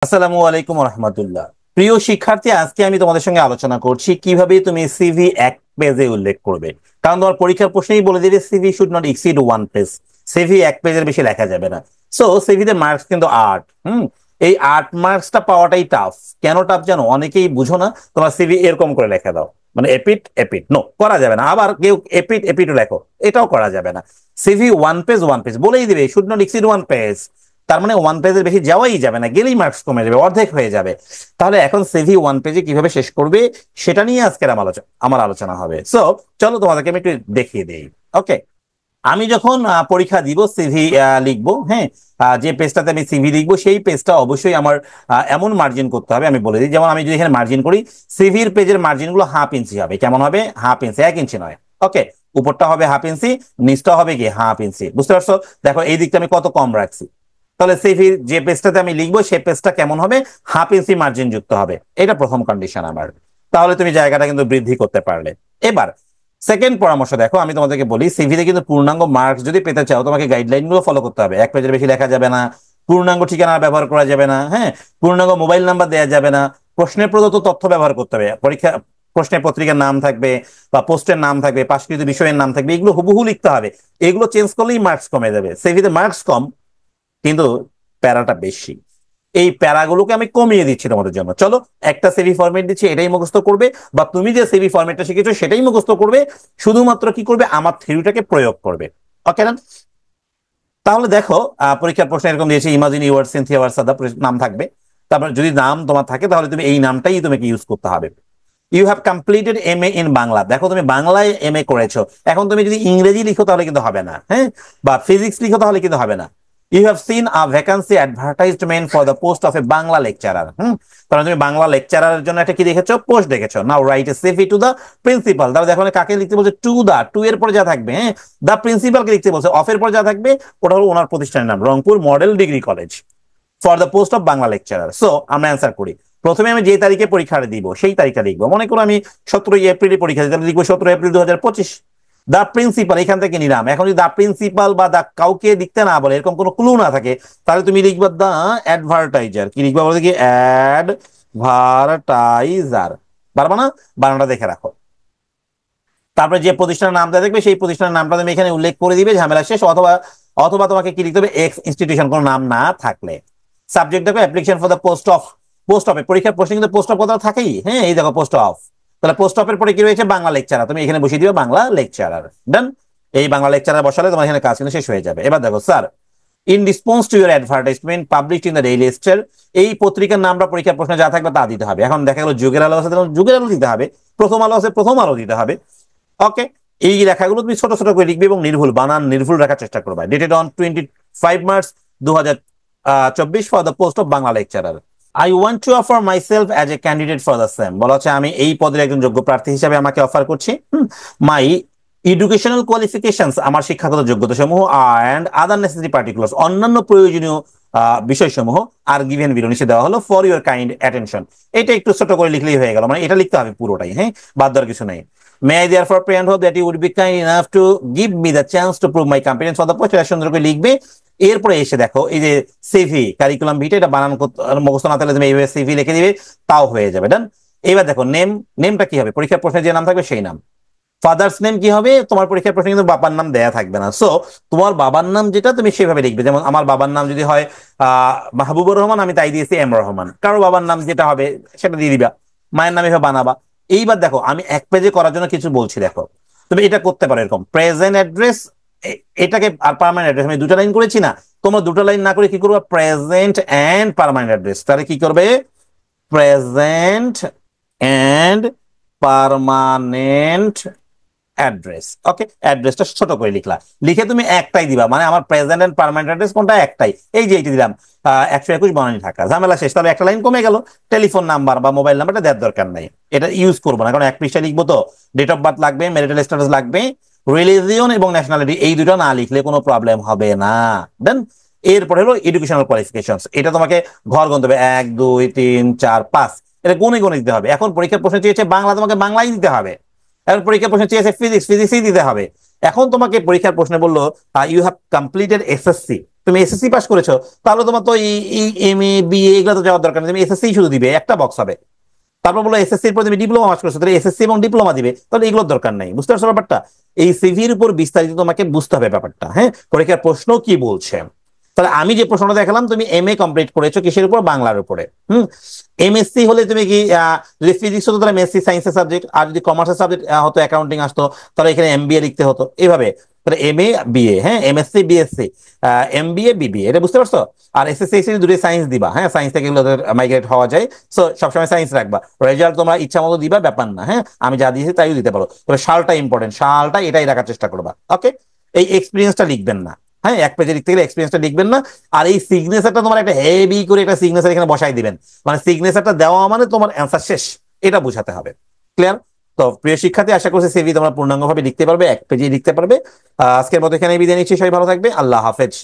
আসসালামু আলাইকুম রহমতুল্লাহ। প্রিয় শিক্ষার্থী, আজকে আমি তোমাদের সঙ্গে আলোচনা করছি কিভাবে তুমি সিভি এক পেজে উল্লেখ করবে। কারণ তোমার পরীক্ষার প্রশ্নেই বলে দিবে CV should not exceed 1 page. CV এক পেজের বেশি লেখা যাবে না। সো সিভিতে মার্কস কিন্তু 8। এই 8 মার্কসটা পাওয়াটাই টাফ। কেন টাফ জানো? অনেকেই বুঝো না। তোমার সিভি এরকম করে লেখা দাও, মানে এপিট এপিট, নো করা যাবে না। আবার কেউ এপিট এপিটও লেখো, এটাও করা যাবে না। সিভি 1 পেজ বলেই দিবে শুড নট এক্সিড 1 পেজ। তার মানে 1 পেজের বেশি যাওয়াই যাবে না, গেলেই মার্কস কমে যাবে, অর্ধেক হয়ে যাবে। তাহলে এখন সিভি 1 পেজে কিভাবে শেষ করবে সেটা নিয়ে আজকের আমার আলোচনা হবে। সো চলো তোমাদেরকে আমি একটু দেখিয়ে দিই। ওকে, আমি যখন পরীক্ষা দিব সিভি লিখবো, হ্যাঁ, যে পেজটাতে আমি সিভি লিখবো সেই পেজটা অবশ্যই আমার এমন মার্জিন করতে হবে। আমি বলে দিই, যেমন আমি যদি এখানে মার্জিন করি, সিভির পেজের মার্জিন গুলো 1/2 ইঞ্চি হবে। কেমন হবে? 1/2 ইঞ্চি, 1 ইঞ্চি নয়। ওকে, উপরটা হবে 1/2 ইঞ্চি, নিচটা হবে কি 1/2 ইঞ্চি। বুঝতে পারছো? দেখো এই দিকটা আমি কত কম রাখছি। তাহলে সিভির যে পেজটাতে আমি লিখবো সেই পেজটা কেমন হবে? 1/2 ইঞ্চি মার্জিন যুক্ত হবে। এটা প্রথম কন্ডিশন আমার। তাহলে তুমি জায়গাটা কিন্তু বৃদ্ধি করতে পারলে। এবার সেকেন্ড পরামর্শ দেখো, আমি তোমাদেরকে বলি সিভিতে কিন্তু পূর্ণাঙ্গ মার্কস যদি পেতে চাও তোমাকে গাইডলাইন গুলো ফলো করতে হবে। 1 পেজের বেশি লেখা যাবে না, পূর্ণাঙ্গ ঠিকানা ব্যবহার করা যাবে না, হ্যাঁ, পূর্ণাঙ্গ মোবাইল নাম্বার দেওয়া যাবে না, প্রশ্নে প্রদত্ত তথ্য ব্যবহার করতে হবে। পরীক্ষা প্রশ্নের পত্রিকার নাম থাকবে বা পোস্টের নাম থাকবে, পাশকৃত বিষয়ের নাম থাকবে, এগুলো হুবহু লিখতে হবে। এগুলো চেঞ্জ করলেই মার্কস কমে যাবে। সিভিতে মার্কস কম, কিন্তু প্যারাটা বেশি। এই প্যারাগুলোকে আমি কমিয়ে দিচ্ছি তোমাদের জন্য। চলো একটা সিভি ফরম্যাট দিচ্ছি, এটাই মুখস্থ করবে, বা তুমি যে সিভি ফরম্যাটটা শিখেছো সেটাই মুখস্থ করবে। শুধুমাত্র কি করবে? আমার থিওরিটাকে প্রয়োগ করবে। ওকে না? তাহলে দেখো, পরীক্ষার প্রশ্ন এরকম দিয়েছে, ইমাজিন ইউ আর সিনথিয়া ওয়ারসাদা, নাম থাকবে। তারপর যদি নাম তোমার থাকে তাহলে তুমি এই নামটাই তোমাকে ইউজ করতে হবে। You have completed M A in Bangla. দেখো তুমি বাংলায় এম এ করেছো, এখন তুমি যদি ইংরেজি লিখো তাহলে কিন্তু হবে না, হ্যাঁ, বা ফিজিক্স লিখো তাহলে কিন্তু হবে না। You have seen a vacancy advertisement for the post of a Bangla lecturer. কারণ তুমি বাংলা লেকচারারের জন্য একটা কি দেখেছো? পোস্ট দেখেছো। Now write a CV to the principal. তাহলে দেখো কাকে লিখতে বলছে? টু দা, টু এর পরে যা থাকবে, হ্যাঁ, দা প্রিন্সিপালকে লিখতে বলছে। অফ এর পর যা থাকবে ওটা হলো ওনার প্রতিষ্ঠানের নাম, Rangpur model degree college, for the post of Bangla lecturer. So আমরা অ্যান্সার করি। প্রথমে আমি যে তারিখে পরীক্ষাটা দিব সেই তারিখটা লিখবো। মনে করো আমি 17 এপ্রিলে পরীক্ষা দিতে, লিখবো 17 এপ্রিল 2025। দা প্রিন্সিপাল এখান থেকে নিলাম। এখন যদি দা প্রিন্সিপাল বা দা কাউকে লিখতে না বলে, এরকম কোনো ক্লু না থাকে, তাহলে তুমি লিখবা দা অ্যাডভার্টাইজার। কি লিখবা বলতে? কি অ্যাডভার্টাইজার। পারবা না? বানানটা দেখে রাখো। তারপরে যে প্রতিষ্ঠানের নামটা দেখবে সেই প্রতিষ্ঠানের নামটা তুমি এখানে উল্লেখ করে দিবে, ঝামেলা শেষ। অথবা অথবা তোমাকে কি লিখতে হবে? এক্স ইনস্টিটিউশন, কোনো নাম না থাকলে। সাবজেক্ট দেখো application for the post of. Post অফে পরীক্ষার প্রশ্নে কিন্তু পোস্ট অফ কথা থাকেই, হ্যাঁ, এই দেখো পোস্ট অফ। তাহলে পোস্ট অফের পরে কি রয়েছে? বাংলা লেকচারার। তুমি এখানে বসিয়ে দিবে বাংলা লেকচারার। ডান। এই বাংলা লেকচারার বসালে তোমার এখানে কাজ কিন্তু শেষ হয়ে যাবে। এবার দেখো, sir in response to your advertisement published in the daily star. এই পত্রিকার নামটা পরীক্ষার প্রশ্নে যা থাকবে তা দিতে হবে। এখন দেখা গেল যুগের আলো আছে, যুগের আলো দিতে হবে। প্রথম আলো আছে, প্রথম আলো দিতে হবে। ওকে, এই লেখাগুলো তুমি ছোট ছোট করে লিখবে এবং নির্ভুল, বানান নির্ভুল রাখার চেষ্টা করবে। Dated on 25 March 2024 for the post of Bangla lecturer. I want to offer myself as a candidate for the same. বলা হচ্ছে আমি এই পদের একজন যোগ্য প্রার্থী হিসাবে আমাকে অফার করছি। মাই এডুকেশনাল কোয়ালিফিকেশনস, আমার শিক্ষাগত যোগ্যতা সমূহ, অ্যান্ড আদার নেসেসারি পার্টিকুলার্স, অন্যান্য প্রয়োজনীয় বিষয়সমূহ আর গিভেন বিলো নিচে দেওয়া হলো ফর ইউর কাইন্ড অ্যাটেনশন। এটা একটু ছোট করে লিখলেই হয়ে গেল, মানে এটা লিখতে হবে পুরোটাই, হ্যাঁ, বাদ দেওয়ার কিছু নেই। May I therefore pray and hope that you would be kind enough to give me the chance to prove my competence for the post। এটা সুন্দর করে লিখবে। এরপরে এসে দেখো এই যে সিভি কারিকুলাম ভিটা, এটা বানান মুখস্থ না থাকলে তুমি এইভাবে সিভি লিখে দিবে, তাও হয়ে যাবে। ডান। এবার দেখো নেমটা কি হবে? পরীক্ষার প্রশ্নে যে নাম থাকবে সেই নাম। ফাদার্স নেম কি হবে? তোমার পরীক্ষার প্রশ্নে কিন্তু বাবার নাম দেয়া থাকবে না। সো তোমার বাবার নাম যেটা তুমি সেভাবে লিখবে। যেমন আমার বাবার নাম যদি হয় মাহবুবুর রহমান, আমি তাই দিয়েছি এম রহমান। কারো বাবার নাম যেটা হবে সেটা দিয়ে দিবা, মায়ের নাম এভাবে বানাবা। এইবার দেখো আমি 1 পেজে করার জন্য কিছু বলছি। দেখো তুমি এটা করতে পারো এরকম, প্রেজেন্ট অ্যাড্রেস, এটাকে আর পার্মানেন্ট অ্যাড্রেস, আমি 2টা লাইন করেছি না, তোমরা 2টা লাইন না করে কি করবে? Present and permanent address. তাহলে কি করবে? Present and permanent address. Okay, অ্যাড্রেসটা ছোট করে লিখলা, লিখে তুমি একটাই দিবা, মানে আমার প্রেজেন্ট এন্ড পার্মানেন্ট অ্যাড্রেস কোনটা? একটাই, এই যে এইটি দিলাম 121 বনানী ঢাকা। ঝামেলা শেষ। তাহলে একটা লাইন কমে গেল। টেলিফোন নাম্বার বা মোবাইল নাম্বারটা দেওয়ার দরকার নাই, এটা ইউজ করবো না, কারণ 1 পৃষ্ঠা লিখবো তো। ডেট অফ বার্থ লাগবে, ম্যারিটাল স্ট্যাটাস লাগবে, রিলিজিয়ন এবং ন্যাশনালিটি, এই দুটো না লিখলে কোনো প্রবলেম হবে না। দেন এরপরে হলো এডুকেশনাল কোয়ালিফিকেশনস। এটা তোমাকে ঘর গন্তব্য 1 2 3 4 5 এটা গুণে গুণে দিতে হবে। এখন পরীক্ষার প্রশ্ন চেয়েছে বাংলা, তোমাকে বাংলাই দিতে হবে। এখন পরীক্ষার প্রশ্নে চেয়েছে ফিজিক্সই দিতে হবে। এখন তোমাকে পরীক্ষার প্রশ্নে বললো ইউ হ্যাভ কমপ্লিটেড এসএসসি, তুমি এসএসসি পাস করেছো, তাহলে তোমার তো এই MA BA এগুলো তো যাওয়ার দরকার নেই, তুমি এসএসসি শুধু দিবে, একটা বক্স হবে। তারপর বলো এসএসসির পর তুমি ডিপ্লোমা পাস করছো, তাহলে এসএসসি এবং ডিপ্লোমা দিবে, তাহলে এগুলোর দরকার নাই। বুঝতে পারছো ব্যাপারটা? এই সিভির উপর বিস্তারিত তোমাকে বুঝতে হবে ব্যাপারটা। হ্যাঁ, পরীক্ষার প্রশ্ন কি বলছে। তাহলে আমি যে প্রশ্নটা দেখালাম, তুমি MA কমপ্লিট করেছো কিসের উপর? বাংলার উপরে। MSc হলে তুমি কি যদি ফিজিক্স হতো তাহলে MSc সায়েন্সের সাবজেক্ট, আর যদি কমার্সের সাবজেক্ট হতো, অ্যাকাউন্টিং আসতো, তাহলে এখানে MBA লিখতে হতো এইভাবে। তাহলে MA BA, হ্যাঁ, MSc BSc, MBA BBA, এটা বুঝতে পারছো? আর SSC SSC দুটোই সায়েন্স দিবা, হ্যাঁ, সায়েন্স থেকে এগুলো মাইগ্রেট হওয়া যায়। সো সবসময় সায়েন্স রাখবা, রেজাল্ট তোমরা ইচ্ছা মতো দিবা, ব্যাপার না। হ্যাঁ, আমি যা দিয়েছি তাইও দিতে পারো, তবে সালটা ইম্পর্টেন্ট, সালটা এটাই রাখার চেষ্টা করবা। ওকে, এই এক্সপিরিয়েন্সটা লিখবেন না। হ্যাঁ, এক পেজে লিখতে গেলে এক্সপিরিয়েন্সটা লিখবেন না। আর এই সিগনেচারটা তোমার একটা হেভি করে একটা সিগনেচার এখানে বসাই দিবেন, মানে সিগনেচারটা দেওয়া মানে তোমার অ্যান্সার শেষ, এটা বোঝাতে হবে। ক্লিয়ার? তো প্রিয় শিক্ষার্থী, আশা করছি সিভি তোমরা পূর্ণাঙ্গভাবে লিখতে পারবে, এক পেজে লিখতে পারবে। আজকের মতো এখানে বিদায় নিচ্ছি, সবাই ভালো থাকবে, আল্লাহ হাফেজ।